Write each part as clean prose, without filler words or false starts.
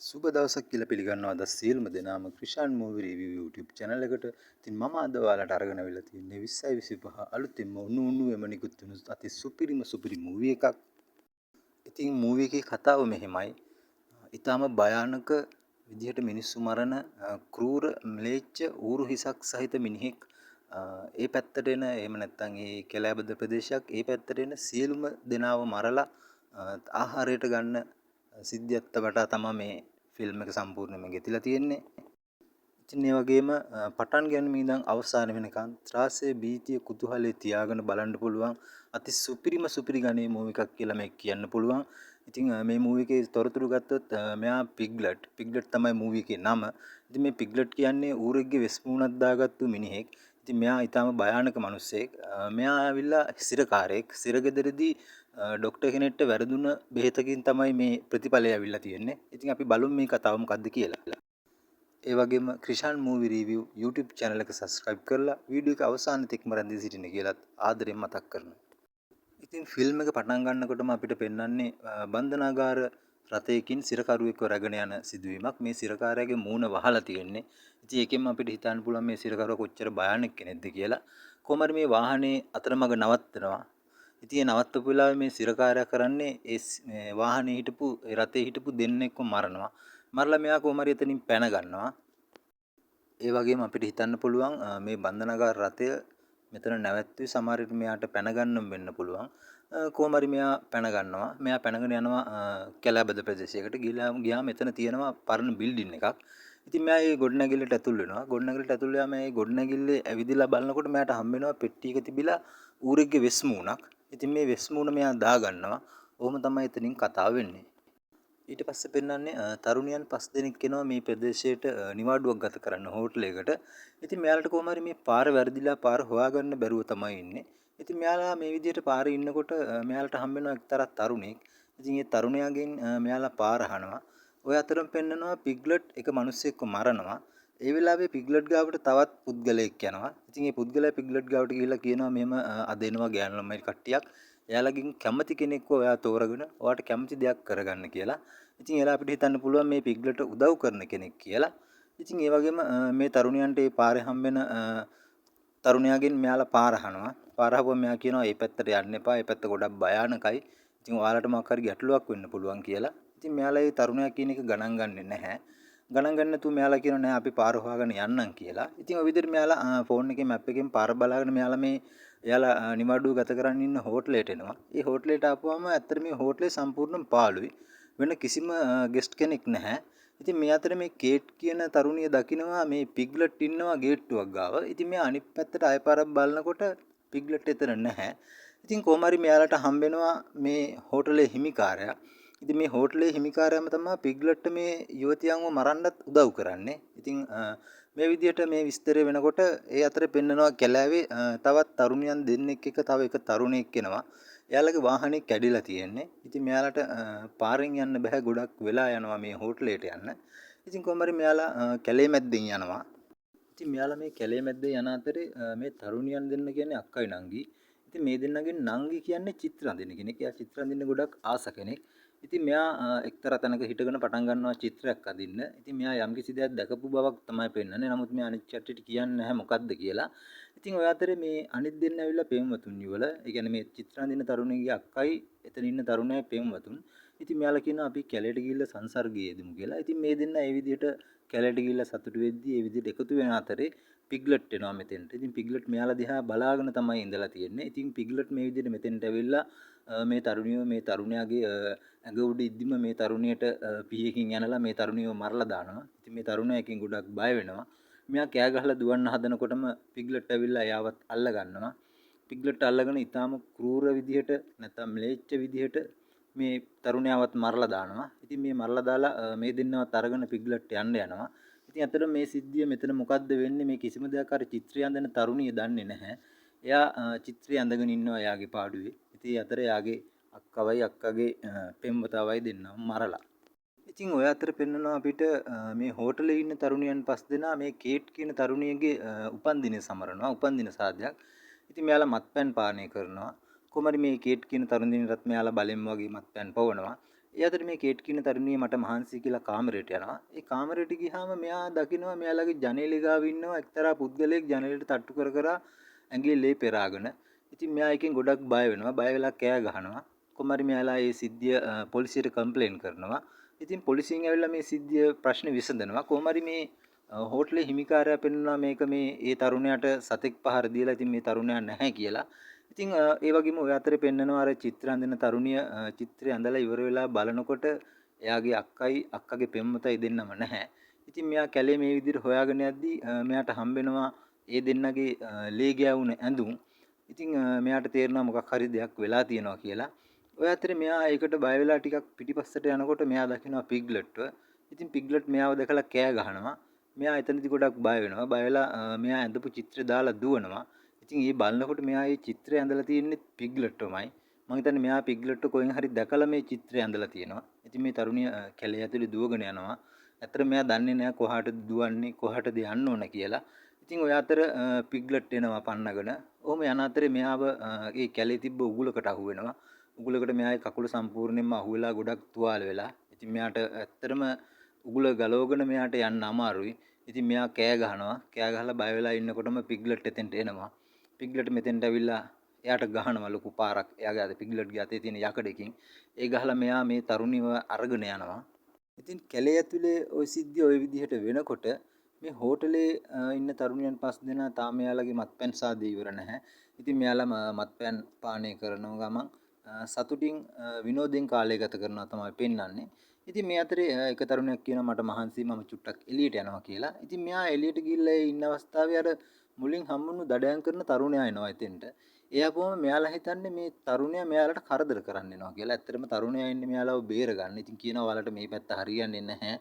සුබ දවසක් කියලා පිළිගන්නවා අද සියලුම දෙනාම Krishan movie review YouTube channel එකට. ඉතින් මම අද ඔයාලට අරගෙන අවිල්ලා තින්නේ 2025 අලුතින්ම උණු උණුවෙම නිකුත් වුණු අති සුපිරි මූවි එකක්. ඉතින් මූවි එකේ කතාව මෙහෙමයි. ඊටාම භයානක විදිහට මිනිස්සු මරන ක්‍රූර ම්ලේච්ඡ ඌරු හිසක් සහිත මිනිහෙක් ඒ පැත්තට එන එහෙම නැත්නම් ඒ කැලෑබද ප්‍රදේශයක් ඒ පැත්තට එන සියලුම දෙනාව මරලා ආහාරයට ගන්න සිද්ධියත් වටා තමයි මේ ෆිල්ම් එක සම්පූර්ණයෙන්ම ගෙතිලා තියෙන්නේ. ඉතින් ඒ වගේම පටන් ගැනීම ඉඳන් අවසාන වෙනකන් ත්‍රාසය, භීතිය, කුතුහලය තියාගෙන බලන්න පුළුවන් අති සුපිරි ගණයේ මූවි එකක් කියලා මේක කියන්න පුළුවන්. ඉතින් මේ මූවි එකේ තොරතුරු ගත්තොත් මෙයා පිග්ලට් තමයි මූවි එකේ නම. ඉතින් මේ පිග්ලට් කියන්නේ ඌරෙක්ගේ වෙස් මූණක් දාගත්තු මිනිහෙක්. ඉතින් මෙයා ඊටාම භයානක මිනිස්සෙක්. මෙයා ආවිල්ලා සිරකාරයෙක්. සිරගෙදරදී ඩොක්ටර් කෙනෙක්ට වැරදුන බෙහෙතකින් තමයි මේ ප්‍රතිඵලය ඇවිල්ලා තියෙන්නේ. ඉතින් අපි බලමු මේ කතාව මොකද්ද කියලා. ඒ වගේම Krishan movie review YouTube channel එක subscribe කරලා වීඩියෝ එක අවසාන තෙක්ම රැඳී සිටින්න කියලාත් ආදරෙන් මතක් කරනවා. ඉතින් ෆිල්ම් එක පටන් ගන්නකොටම අපිට පෙන්වන්නේ බන්ධනාගාර රථයකින් සිරකරුවෙක්ව රැගෙන යන සිදුවීමක්. මේ සිරකාරයාගේ මූණ වහලා තියෙන්නේ. ඉතින් ඒකෙන් අපිට හිතන්න පුළුවන් මේ සිරකරුවා කොච්චර භයානක කෙනෙක්ද කියලා. කොහොම හරි මේ වාහනේ අතරමඟ නවත්තනවා. ඉතින් ඒ නවත්තපු වෙලාවේ මේ සිරකාරයා කරන්නේ ඒ වාහනේ හිටපු ඒ රථේ හිටපු දෙන්නෙක්ව මරනවා. මරලා මෙයා කොහොම හරි එතනින් පැන ගන්නවා. ඒ වගේම අපිට හිතන්න පුළුවන් මේ බන්ධනාගාර රථය මෙතන නැවැත්වී සමහර විට මෙයාට පැන ගන්නම වෙන්න පුළුවන්. කොහොම හරි මෙයා පැන ගන්නවා. මෙයා පැනගෙන යනවා කැලෑබද ප්‍රදේශයකට. ගියාම එතන තියෙනවා පරණ බිල්ඩින් එකක්. ඉතින් මෙයා ඒ ගොඩනැගිල්ලට ඇතුල් වෙනවා. ගොඩනැගිල්ලට ඇතුල් වෙලා මේ ගොඩනැගිල්ලේ ඇවිදලා බලනකොට මෙයාට හම්බ වෙනවා පෙට්ටියක තිබිලා ඌරෙක්ගේ වෙස් මූණක්. ඉතින් මේ වෙස් මූණ මෙයා දා ගන්නවා. ඔහොම තමයි එතනින් කතාව වෙන්නේ. ඊට පස්සේ පෙන්වන්නේ තරුණියන් 5 දෙනෙක් එනවා මේ ප්‍රදේශයට නිවාඩුවක් ගත කරන්න හෝටලයකට. ඉතින් මෙයාලට කොහොම හරි මේ පාර වැරදිලා පාර හොයාගන්න බැරුව තමයි ඉන්නේ. ඉතින් මෙයාලා මේ විදිහට පාරේ ඉන්නකොට මෙයාලට හම්බ වෙනවා එක්තරා තරුණෙක්. ඉතින් ඒ තරුණයාගෙන් මෙයාලා පාර අහනවා. ඔය අතරම පෙන්නනවා පිග්ලට් එක මිනිස්සෙක්ව මරනවා. ඒ වෙලාවේ පිග්ලට් ගාවට තවත් පුද්ගලයෙක් යනවා. ඉතින් මේ පුද්ගලයා පිග්ලට් ගාවට ගිහිල්ලා කියනවා මෙහෙම අද එනවා ගෑනු ළමයි කට්ටියක්. එයාලගෙන් කැමති කෙනෙක්ව ඔයා තෝරගෙන ඔයාට කැමති දෙයක් කරගන්න කියලා. ඉතින් එයාලා අපිට හිතන්න පුළුවන් මේ පිග්ලට උදව් කරන කෙනෙක් කියලා. ඉතින් ඒ වගේම මේ තරුණයන්ට මේ පාරේ හම්බෙන තරුණයාගෙන් මෙයාලා පාර අහනවා. පාර අහපුවම මෙයා කියනවා මේ පැත්තට යන්න එපා. මේ පැත්ත ගොඩක් භයානකයි. ඉතින් ඔයාලට මොකක් හරි ගැටලුවක් වෙන්න පුළුවන් කියලා. ඉතින් මෙයාලා මේ තරුණයා කියන එක ගණන් ගන්නෙ නැහැ. ගණන් ගන්න නැතුව මෙයාලා කියනවා නෑ අපි පාර හොයාගෙන යන්නම් කියලා. ඉතින් ඔය විදිහට මෙයාලා ෆෝන් එකේ මැප් එකෙන් පාර බලාගෙන මෙයාලා මේ එයාලා නිවාඩුව ගත කරන්න ඉන්න හෝටලයට එනවා. ඒ හෝටලයට ආපුවම ඇත්තට මේ හෝටලේ සම්පූර්ණයෙන් පාළුයි. වෙන කිසිම ගෙස්ට් කෙනෙක් නැහැ. ඉතින් මේ අතර මේ කේට් කියන තරුණිය දකිනවා මේ පිග්ලට් ඉන්නවා ගේට්ටුවක් ගාව. ඉතින් මෙයා අනිත් පැත්තට ආය පාරක් බලනකොට පිග්ලට් එතන නැහැ. ඉතින් කොහොම හරි මෙයාලට හම්බෙනවා මේ හෝටලේ හිමිකාරයා. ඉතින් මේ හෝටලේ හිමිකාරයාම තමයි පිග්ලට්ට මේ යුවතියන්ව මරන්නත් උදව් කරන්නේ. ඉතින් මේ විදිහට මේ විස්තරය වෙනකොට ඒ අතරේ පෙන්නනවා කැලෑවේ තවත් තරුණියන් දෙන්නෙක් එක තව එක තරුණයෙක් එනවා. එයාලගේ වාහනේ කැඩිලා තියෙන්නේ. ඉතින් මෙයාලට පාරෙන් යන්න බෑ ගොඩක් වෙලා යනවා මේ හෝටලයට යන්න. ඉතින් කොහොම හරි මෙයාලා කැලේ මැද්දෙන් යනවා. ඉතින් මෙයාලා මේ කැලේ මැද්දේ යන අතරේ මේ තරුණියන් දෙන්න කියන්නේ අක්කයි නංගි. ඉතින් මේ දෙන්නගෙන් නංගි කියන්නේ චිත්‍ර අඳින කෙනෙක්. එයා චිත්‍ර අඳින්න ගොඩක් ආස කෙනෙක්. ඉතින් මෙයා එක්තරා තැනක හිටගෙන පටන් ගන්නවා චිත්‍රයක් අඳින්න. ඉතින් මෙයා යම්කිසි දෙයක් දැකපු බවක් තමයි පෙන්වන්නේ. නමුත් මෙයා අනිත් කට්ටියට කියන්නේ නැහැ මොකද්ද කියලා. ඉතින් ඔය අතරේ මේ අනිත් දෙන්න ඇවිල්ලා පෙම්වතුන් යුවල. ඒ කියන්නේ මේ චිත්‍ර අඳින තරුණියගේ අක්කයි එතන ඉන්න තරුණයා පෙම්වතුන්. ඉතින් මෙයාලා කියනවා අපි කැලේට ගිහිල්ලා සංසර්ගයේ යෙදමු කියලා. ඉතින් මේ දෙන්න ඒ විදිහට කැලේට ගිහිල්ලා සතුටු වෙද්දී ඒ විදිහට එකතු වෙන අතරේ පිග්ලට් එනවා මෙතෙන්ට. ඉතින් පිග්ලට් මෙයාලා දිහා බලාගෙන තමයි ඉඳලා තියෙන්නේ. ඉතින් පිග්ලට් මේ විදිහට මෙතෙන්ට ඇවිල්ලා මේ තරුණියව මේ තරුණයාගේ ඇඟ උඩ ඉද්දිම මේ තරුණියට පිහියකින් යනලා මේ තරුණියව මරලා දානවා. ඉතින් මේ තරුණයා එකෙන් ගොඩක් බය වෙනවා. මෙයා කෑ ගහලා දුවන්න හදනකොටම පිග්ලට් ඇවිල්ලා එයාවත් අල්ල ගන්නවා. පිග්ලට් අල්ලගෙන ඊටාම క్రూර විදිහට නැත්නම් ම්ලේච්ඡ විදිහට මේ තරුණයාවත් මරලා දානවා. ඉතින් මේ මරලා දාලා මේ දෙන්නවත් අරගෙන පිග්ලට් යන්න යනවා. ඉතින් අතට මේ සිද්ධිය මෙතන මොකද්ද වෙන්නේ මේ කිසිම දෙයක් අර චිත්‍රය අඳින තරුණිය දන්නේ නැහැ. එයා චිත්‍රය අඳගෙන ඉන්නවා එයාගේ පාඩුවේ. ඉතින් අතර එයාගේ අක්කවයි අක්කගේ පෙම්වතාවයි දෙන්නම මරලා. ඉතින් ඔය අතර පෙන්නනවා අපිට මේ හෝටලේ ඉන්න තරුණියන් 5 දෙනා මේ කේට් කියන තරුණියගේ උපන්දිනය සමරනවා. උපන්දින සාදයක්. ඉතින් මෙයාලා මත්පැන් පානය කරනවා. කොහොමරි මේ කේට් කියන තරුණියන්ටත් මෙයාලා බලෙන් වගේ මත්පැන් පවනවා. ඒ අතර මේ කේට් කියන තරුණිය මට මහන්සි කියලා කාමරයට යනවා. ඒ කාමරයට ගියාම මෙයා දකිනවා මෙයාලගේ ජනේලෙ ගාව ඉන්නවා එක්තරා පුද්ගලයෙක් ජනේලෙට තට්ටු කර කර ඇඟේ ලේ පෙරාගෙන. ඉතින් මෙයා එකෙන් ගොඩක් බය වෙනවා. බය වෙලා කෑ ගහනවා. කොහමරි මෙයාලා මේ සිද්ධිය පොලිසියට කම්ප්ලේන් කරනවා. ඉතින් පොලිසියෙන් ඇවිල්ලා මේ සිද්ධිය ප්‍රශ්නේ විසඳනවා. කොහමරි මේ හෝටලේ හිමිකාරයා පෙන්වනවා මේක මේ ඒ තරුණයාට සතෙක් පහර දීලා ඉතින් මේ තරුණයා නැහැ කියලා. ඉතින් ඒ වගේම ඔය අතරේ පෙන්නනවා අර චිත්‍ර අඳින තරුණිය චිත්‍රය අඳලා ඉවර වෙලා බලනකොට එයාගේ අක්කගේ පෙම්වතයි දෙන්නම නැහැ. ඉතින් මෙයා කැලේ මේ විදිහට හොයාගෙන යද්දී මෙයාට හම්බෙනවා ඒ දෙන්නගේ ලේ ගෑවුන ඇඳුම්. ඉතින් මෙයාට තේරෙනවා මොකක් හරි දෙයක් වෙලා තියෙනවා කියලා. ඔය අතරේ මෙයා ඒකට බය වෙලා ටිකක් පිටිපස්සට යනකොට මෙයා දකිනවා පිග්ලට්ව. ඉතින් පිග්ලට් මෙයාව දැකලා කෑ ගහනවා. මෙයා එතනදි ගොඩක් බය වෙනවා. බය වෙලා මෙයා ඇඳපු චිත්‍රය දාලා දුවනවා. ඉතින් ඒ බලනකොට මෙයා මේ චිත්‍රය ඇඳලා තියෙන්නේ පිග්ලට්වමයි. මම හිතන්නේ මෙයා පිග්ලට්ව කොහෙන් හරි දැකලා මේ චිත්‍රය ඇඳලා තියෙනවා. ඉතින් මේ තරුණිය කැලේ ඇතුලේ දුවගෙන යනවා. ඇත්තට මෙයා දන්නේ නැහැ කොහාටද දුවන්නේ කොහාටද යන්න ඕන කියලා. ඉතින් ඔය අතර පිග්ලට් එනවා පන්නගෙන. ඔහොම යන අතරේ මෙයාව ඒ කැලේ තිබ්බ උගුලකට අහු වෙනවා. උගුලකට මෙයාගේ කකුල සම්පූර්ණයෙන්ම අහු වෙලා ගොඩක් තුවාල වෙලා. ඉතින් මෙයාට ඇත්තටම උගුල ගලවගෙන මෙයාට යන්න අමාරුයි. ඉතින් මෙයා කෑ ගහනවා. කෑ ගහලා බය වෙලා ඉන්නකොටම පිග්ලට් එතෙන්ට එනවා. පිග්ලට් මෙතෙන්ට ඇවිල්ලා එයාට ගහනවා ලොකු පාරක්. එයාගේ අත පිග්ලට්ගේ අතේ තියෙන යකඩකින්. ඒ ගහලා මෙයා මේ තරුණිව අරගෙන යනවා. ඉතින් කැලේ ඇතුලේ ওই සිද්ධිය ওই විදිහට වෙනකොට මේ හෝටලේ ඉන්න තරුණියන් පස් දෙනා තාම මෙයාලගේ මත්පැන් සාදේ ඉවර නැහැ. ඉතින් මෙයාලා මත්පැන් පානය කරන ගමන් සතුටින් විනෝදයෙන් කාලය ගත කරනවා තමයි පෙන්වන්නේ. ඉතින් මේ අතරේ එක තරුණයෙක් කියනවා මට මහන්සි මම චුට්ටක් එළියට යනවා කියලා. ඉතින් මෙයා එළියට ගිහිල්ලා ඉන්න අවස්ථාවේ අර මුලින් හම්බුණු දඩයන් කරන තරුණයා එනවා එතෙන්ට. එයාපුවම මෙයාලා හිතන්නේ මේ තරුණයා මෙයාලට කරදර කරන්න එනවා කියලා. ඇත්තටම තරුණයා ඉන්නේ මෙයාලව බේර ගන්න. ඉතින් කියනවා ඔයාලට මේ පැත්ත හරියන්නේ නැහැ.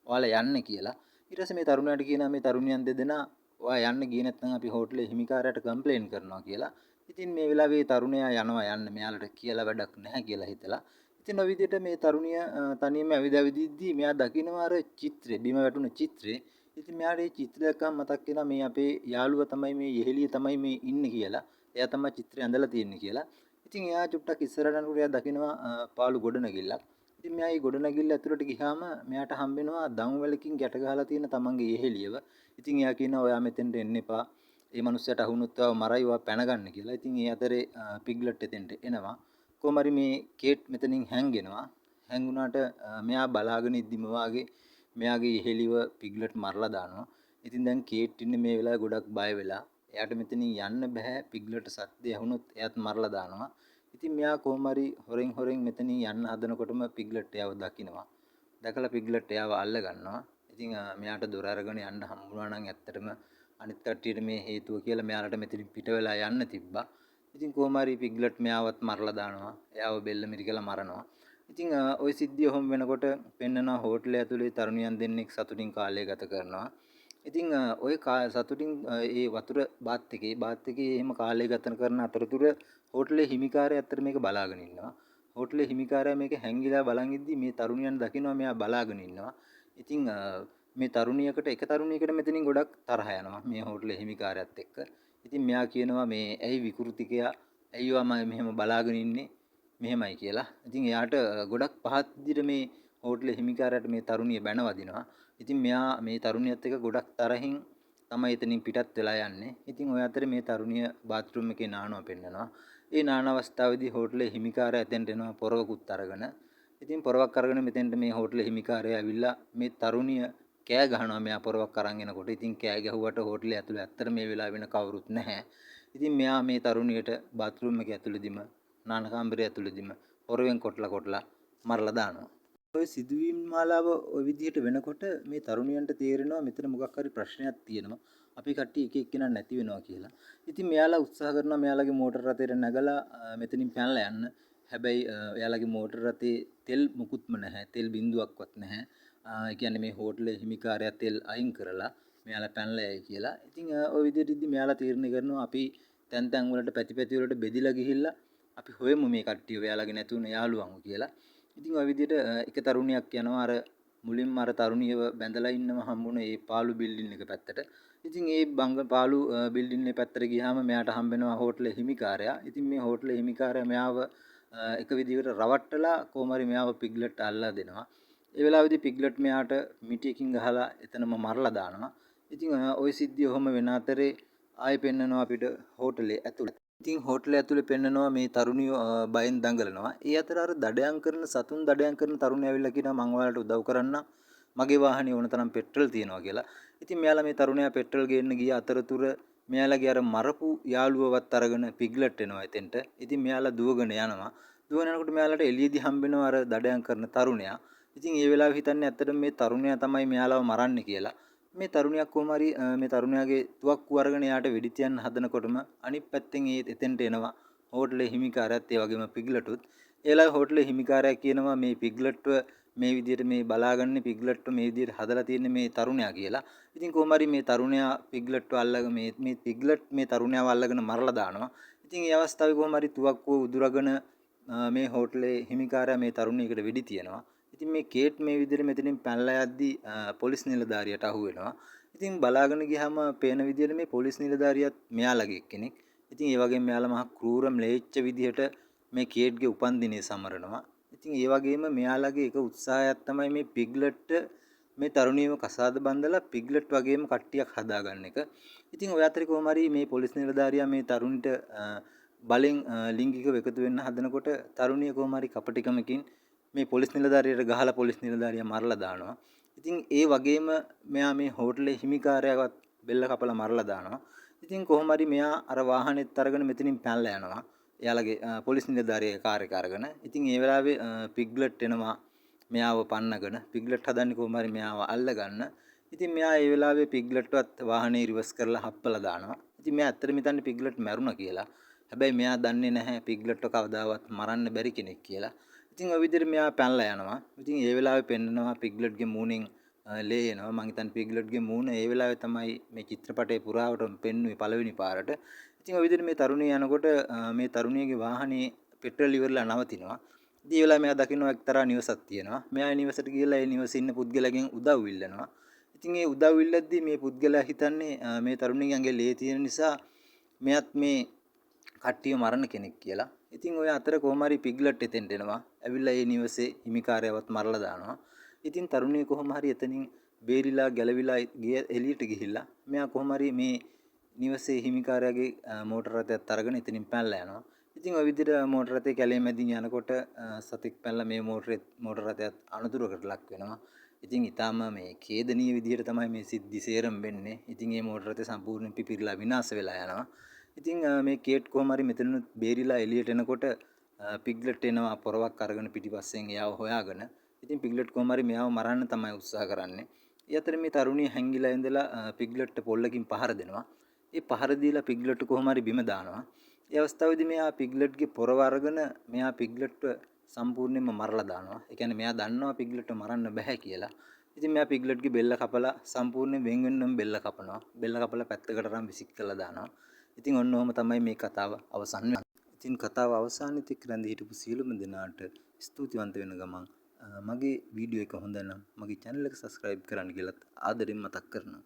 ඔයාලා යන්න කියලා. ඊට පස්සේ මේ තරුණයාට කියනවා මේ තරුණියන් දෙදෙනා ඔයා යන්න ගියේ නැත්නම් අපි හෝටලේ හිමිකාරයාට කම්ප්ලේන් කරනවා කියලා. ඉතින් මේ වෙලාවේ තරුණයා යන්න මෙයාලට කියලා වැඩක් නැහැ කියලා හිතලා. ඉතින් ඔය විදිහට මේ තරුණිය තනියම ඇවිදිද්දී මෙයා දකිනවා අර චිත්‍රේ බිම වැටුණු චිත්‍රේ. ඉතින් මෙයාට මේ චිත්‍රය දැක්කම මතක් වෙනවා මේ අපේ යාළුවා තමයි මේ යෙහෙළිය තමයි මේ ඉන්නේ කියලා. එයා තමයි චිත්‍රය ඇඳලා තියෙන්නේ කියලා. ඉතින් එයා චුට්ටක් ඉස්සරහට යනකොට එයා දකිනවා පාළු ගොඩනැගිල්ලක්. ඉතින් මෙයා මේ ගොඩනැගිල්ල ඇතුළට ගියාම මෙයාට හම්බෙනවා දම්වැලකින් ගැට ගහලා තියෙන තමන්ගේ යෙහෙළියව. ඉතින් එයා කියනවා ඔයා මෙතෙන්ට එන්න එපා. මේ මිනිස්සයාට අහුනොත් ඔයාව මරයි ඔයා පැනගන්න කියලා. ඉතින් ඒ අතරේ පිග්ලට් එතෙන්ට එනවා. කොහොම හරි මේ කේට් මෙතනින් හැංගෙනවා. හැංගුණාට මෙයා බලාගෙන ඉද්දිම වාගේ මෙයාගේ යෙහෙළිව පිග්ලට් මරලා දානවා. ඉතින් දැන් කේට් ඉන්නේ මේ වෙලාවේ ගොඩක් බය වෙලා. එයාට මෙතනින් යන්න බෑ. පිග්ලට් සද්දේ ඇහුනොත් එයාත් මරලා දානවා. ඉතින් මෙයා කොහොම හරි හොරෙන් මෙතනින් යන්න හදනකොටම පිග්ලට් එයාව දකිනවා. දැකලා පිග්ලට් එයාව අල්ල ගන්නවා. ඉතින් මෙයාට දොර අරගෙන යන්න හම්බුණා නම් ඇත්තටම අනිත් කට්ටියට මේ හේතුව කියලා මෙයාලට මෙතනින් පිට වෙලා යන්න තිබ්බා. ඉතින් කොහොම හරි පිග්ලට් මෙයාවත් මරලා දානවා. එයාව බෙල්ල මිරිකලා මරනවා. ඉතින් ওই සිද්ධිය ඔහොම වෙනකොට පෙන්නනවා හෝටලය ඇතුලේ තරුණියන් දෙන්නෙක් සතුටින් කාලය ගත කරනවා. ඉතින් ඔය සතුටින් ඒ වතුර බාත් එකේ එහෙම කාලය ගත කරන අතරතුර හෝටලේ හිමිකාරයා ඇත්තට මේක බලාගෙන ඉන්නවා. හෝටලේ හිමිකාරයා මේක හැංගිලා බලන් ඉද්දි මේ තරුණියන් දකිනවා මෙයා බලාගෙන ඉන්නවා. ඉතින් මේ තරුණියකට එක තරුණියකට මෙතනින් ගොඩක් තරහ යනවා මේ හෝටලේ හිමිකාරයාත් එක්ක. ඉතින් මෙයා කියනවා මේ ඇයි විකෘතිකයා ඇයි ඔයා මෙහෙම බලාගෙන ඉන්නේ මෙහෙමයි කියලා. ඉතින් එයාට ගොඩක් පහත් විදිහට මේ හෝටලේ හිමිකාරයාට මේ තරුණිය බැනවදිනවා. ඉතින් මෙයා මේ තරුණියත් එක්ක ගොඩක් තරහින් තමයි එතනින් පිටත් වෙලා යන්නේ. ඉතින් ඔය අතරේ මේ තරුණිය බාත්රූම් එකේ නානවා පෙන්නනවා. ඒ නාන අවස්ථාවේදී හෝටලේ හිමිකාරයා එතෙන්ට එනවා පොරවකුත් අරගෙන. ඉතින් පොරවක් අරගෙන මෙතෙන්ට මේ හෝටලේ හිමිකාරයා ඇවිල්ලා මේ තරුණිය කෑ ගහනවා මෙයා පොරවක් අරන් එනකොට. ඉතින් කෑ ගැහුවට හෝටලේ ඇතුලේ ඇත්තට මේ වෙලාව වෙන කවුරුත් නැහැ. ඉතින් මෙයා මේ තරුණියට බාත්රූම් එකේ ඇතුළේදීම නාන කාමරය ඇතුළේදීම පොරවෙන් කොටලා මරලා දානවා. ඔය සිදුවීම් මාලාව ඔය විදිහට වෙනකොට මේ තරුණියන්ට තේරෙනවා මෙතන මොකක් හරි ප්‍රශ්නයක් තියෙනවා. අපි කට්ටිය එක එක්කෙනා නැති වෙනවා කියලා. ඉතින් මෙයාලා උත්සාහ කරනවා මෙයාලගේ මෝටර රථයට නැගලා මෙතනින් පැනලා යන්න. හැබැයි එයාලගේ මෝටර රථේ තෙල් මුකුත්ම නැහැ. තෙල් බින්දුවක්වත් නැහැ. ඒ කියන්නේ මේ හෝටලේ හිමිකාරයා තෙල් අයින් කරලා මෙයාලා පැනලා යයි කියලා. ඉතින් ওই විදිහට ඉදි මෙයාලා තීරණය කරනවා අපි තැන් වලට පැති වලට බෙදිලා ගිහිල්ලා අපි හොයමු මේ කට්ටිය ඔයාලගේ නැතුණ යාළුවන්ව කියලා. ඉතින් ওই විදිහට එක තරුණියක් යනවා අර මුලින්ම අර තරුණියව බැඳලා ඉන්නව හම්බුන ඒ පාළු බිල්ඩින් එක පැත්තට. ඉතින් ඒ පාළු බිල්ඩින් එක පැත්තට ගියාම මෙයාට හම්බෙනවා හෝටලේ හිමිකාරයා. ඉතින් මේ හෝටලේ හිමිකාරයා මෙයාව එක විදිහකට රවට්ටලා කොහොම හරි මෙයාව පිග්ලට් අල්ලලා දෙනවා. ඒ වෙලාවේදී පිග්ලට් මෙයාට මිටියකින් ගහලා එතනම මරලා දානවා. ඉතින් ওই සිද්ධිය ඔහොම වෙන අතරේ ආයෙ පෙන්නනවා අපිට හෝටලේ ඇතුළේ. ඉතින් හෝටලේ ඇතුළේ පෙන්නනවා මේ තරුණිය බයෙන් දඟලනවා. ඒ අතර අර දඩයන් කරන සතුන් දඩයන් කරන තරුණයා ඇවිල්ලා කියනවා මං ඔයාලට උදව් කරන්නම්. මගේ වාහනේ ඕන තරම් පෙට්‍රල් තියෙනවා කියලා. ඉතින් මෙයාලා මේ තරුණයා පෙට්‍රල් ගේන්න ගිය අතරතුර මෙයාලගේ අර මරපු යාළුවවත් අරගෙන පිග්ලට් එනවා එතෙන්ට. ඉතින් මෙයාලා දුවගෙන යනවා. දුවගෙන යනකොට මෙයාලට එළියේදී හම්බෙනවා අර දඩයන් කරන තරුණයා. ඉතින් ඒ වෙලාවෙ හිතන්නේ ඇත්තටම මේ තරුණයා තමයි මෙයාලව මරන්නේ කියලා. මේ තරුණියක් කොහොම හරි මේ තරුණයාගේ තුවක්කුව අරගෙන යාට වෙඩි තියන්න හදනකොටම අනිත් පැත්තෙන් එතෙන්ට එනවා හෝටලේ හිමිකාරයත් ඒ වගේම පිග්ලටුත්. ඒලා හෝටලේ හිමිකාරයා කියනවා මේ පිග්ලට්ව මේ විදිහට මේ බලාගන්නේ පිග්ලට්ව මේ විදිහට හදලා තියෙන්නේ මේ තරුණයා කියලා. ඉතින් කොහොම හරි මේ තරුණයා පිග්ලට්ව අල්ලගෙන මේ පිග්ලට් මේ තරුණයාව අල්ලගෙන මරලා දානවා. ඉතින් ඒ අවස්ථාවේ කොහොම හරි තුවක්කුව උදුරගෙන මේ හෝටලේ හිමිකාරයා මේ තරුණියකට වෙඩි තියනවා. ඉතින් මේ කේට් මේ විදිහට මෙතනින් පැනලා යද්දි පොලිස් නිලධාරියට අහු වෙනවා. ඉතින් බලාගෙන ගියාම පේන විදිහට මේ පොලිස් නිලධාරියත් මෙයාලගේ කෙනෙක්. ඉතින් ඒ වගේම මෙයාලා මහා ක්‍රූර ම්ලේච්ඡ විදිහට මේ කේට්ගේ උපන්දිනේ සමරනවා. ඉතින් ඒ වගේම මෙයාලගේ එක උත්සාහයක් තමයි මේ පිග්ලට්ට මේ තරුණියව කසාද බඳලා පිග්ලට් වගේම කට්ටියක් හදාගන්න එක. ඉතින් ඔය අතරේ කොහොම හරි මේ පොලිස් නිලධාරියා මේ තරුණිට බලෙන් ලිංගිකව එකතු වෙන්න හදනකොට තරුණිය කොහොම හරි කපටිකමකින් මේ පොලිස් නිලධාරියට ගහලා පොලිස් නිලධාරියා මරලා දානවා. ඉතින් ඒ වගේම මෙයා මේ හෝටලේ හිමිකාරයාවත් බෙල්ල කපලා මරලා දානවා. ඉතින් කොහොම හරි මෙයා අර වාහනේත් අරගෙන මෙතනින් පැනලා යනවා. එයාලගේ පොලිස් නිලධාරියා කාර් එක අරගෙන. ඉතින් ඒ වෙලාවේ පිග්ලට් එනවා මෙයාව පන්නගෙන. පිග්ලට් හදන්නේ කොහොම හරි මෙයාව අල්ලගන්න. ඉතින් මෙයා ඒ වෙලාවේ පිග්ලට්වත් වාහනේ රිවර්ස් කරලා හප්පලා දානවා. ඉතින් මෙයා ඇත්තටම හිතන්නේ පිග්ලට් මැරුණා කියලා. හැබැයි මෙයා දන්නේ නැහැ පිග්ලට්ව කවදාවත් මරන්න බැරි කෙනෙක් කියලා. ඉතින් ඔය විදිහට මෙයා පැනලා යනවා. ඉතින් ඒ වෙලාවේ පෙන්නනවා පිග්ලට්ගේ මූණෙන් ලේ එනවා. මං හිතන්නේ පිග්ලට්ගේ මූණ ඒ වෙලාවේ තමයි මේ චිත්‍රපටයේ පුරාවටම පෙන්වුවේ පළවෙනි පාරට. ඉතින් ඔය විදිහට මේ තරුණිය යනකොට මේ තරුණියගේ වාහනේ පෙට්‍රල් ඉවරලා නවතිනවා. ඉතින් ඒ වෙලාවේ මෙයා දකිනවා එක්තරා නිවසක් තියෙනවා. මෙයා ඒ නිවසට ගිහලා ඒ නිවසේ ඉන්න පුද්ගලයාගෙන් උදව් ඉල්ලනවා. ඉතින් ඒ උදව් ඉල්ලද්දී මේ පුද්ගලයා හිතන්නේ මේ තරුණියගේ ඇඟේ ලේ තියෙන නිසා මෙයත් මේ කට්ටිය මරණ කෙනෙක් කියලා. ඉතින් ඔය අතර කොහොම හරි පිග්ලට් එතෙන්ට එනවා. ඇවිල්ලා ඒ නිවසේ හිමිකාරයවත් මරලා දානවා. ඉතින් තරුණිය කොහොම හරි එතනින් බේරිලා ගැලවිලා එළියට ගිහිල්ලා මෙයා කොහොම හරි මේ නිවසේ හිමිකාරයාගේ මෝටර රථයත් අරගෙන එතනින් පැනලා යනවා. ඉතින් ওই විදිහට මෝටර රථේ කැලේ මැදින් යනකොට සතෙක් පැනලා මේ මෝටර රථයත් අනතුරකට ලක් වෙනවා. ඉතින් ඊටාම මේ ඛේදනීය විදිහට තමයි මේ සිද්ධි සේරම වෙන්නේ. ඉතින් මේ මෝටර රථේ සම්පූර්ණයෙන් පිපිරලා විනාශ වෙලා යනවා. ඉතින් මේ කේට් කොහොම හරි මෙතනනුත් බේරිලා එළියට එනකොට පිග්ලට් එනවා පොරවක් අරගෙන පිටිපස්සෙන් එයාව හොයාගෙන. ඉතින් පිග්ලට් කොහොම හරි මෙයාව මරන්න තමයි උත්සාහ කරන්නේ. ඒ අතරේ මේ තරුණිය හැංගිලා ඉඳලා පිග්ලට්ට පොල්ලකින් පහර දෙනවා. ඒ පහර දීලා පිග්ලට් කොහොම හරි බිම දානවා. ඒ අවස්ථාවේදී මෙයා පිග්ලට්ගේ පොරව අරගෙන මෙයා පිග්ලට්ව සම්පූර්ණයෙන්ම මරලා දානවා. ඒ කියන්නේ මෙයා දන්නවා පිග්ලට්ව මරන්න බෑ කියලා. ඉතින් මෙයා පිග්ලට්ගේ බෙල්ල කපලා සම්පූර්ණයෙන් වෙන් වෙන්නම බෙල්ල කපනවා. බෙල්ල කපලා පැත්තකට අරන් විසික් කරලා දානවා. ඉතින් ඔන්න ඔහම තමයි මේ කතාව අවසන් වෙන්නේ. ඉතින් කතාව අවසානයේ තික රැඳී හිටපු සියලුම දෙනාට ස්තුතිවන්ත වෙන ගමන් මගේ වීඩියෝ එක හොඳ නම් මගේ channel එක subscribe කරන්න කියලාත් ආදරෙන් මතක් කරනවා.